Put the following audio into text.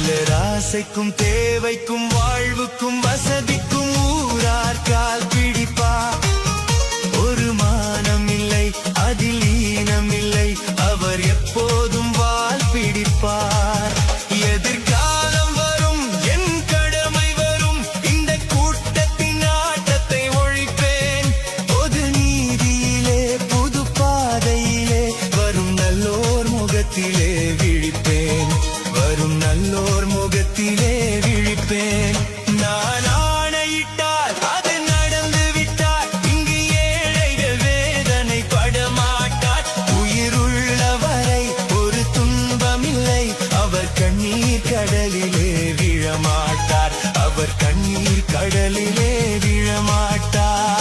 சிலர் ஆசைக்கும் தேவைக்கும் வாழ்வுக்கும் வசதிக்கும் ஊரார் கால் பிடிப்பார். ஒரு மானம் இல்லை, அதில் ஈனம் இல்லை, அவர் எப்போதும் வால் பிடிப்பார். எதிர்காலம் வரும், என் கடமை வரும், இந்த கூட்டத்தின் ஆட்டத்தை ஒழிப்பேன். பொது நீதியிலே புது பாதையிலே வரும் நல்லோர் முகத்திலே விழிப்பேன். வரும் நல்லோர் முகத்திலே விழிப்பேன். நான் ஆணையிட்டால் அது நடந்து விட்டால் இங்கு ஏழைகள் வேதனை படமாட்டார். உயிருள்ளவரை ஒரு துன்பமில்லை, அவர் கண்ணீர் கடலிலே விழமாட்டார். அவர் கண்ணீர் கடலிலே விழமாட்டார்.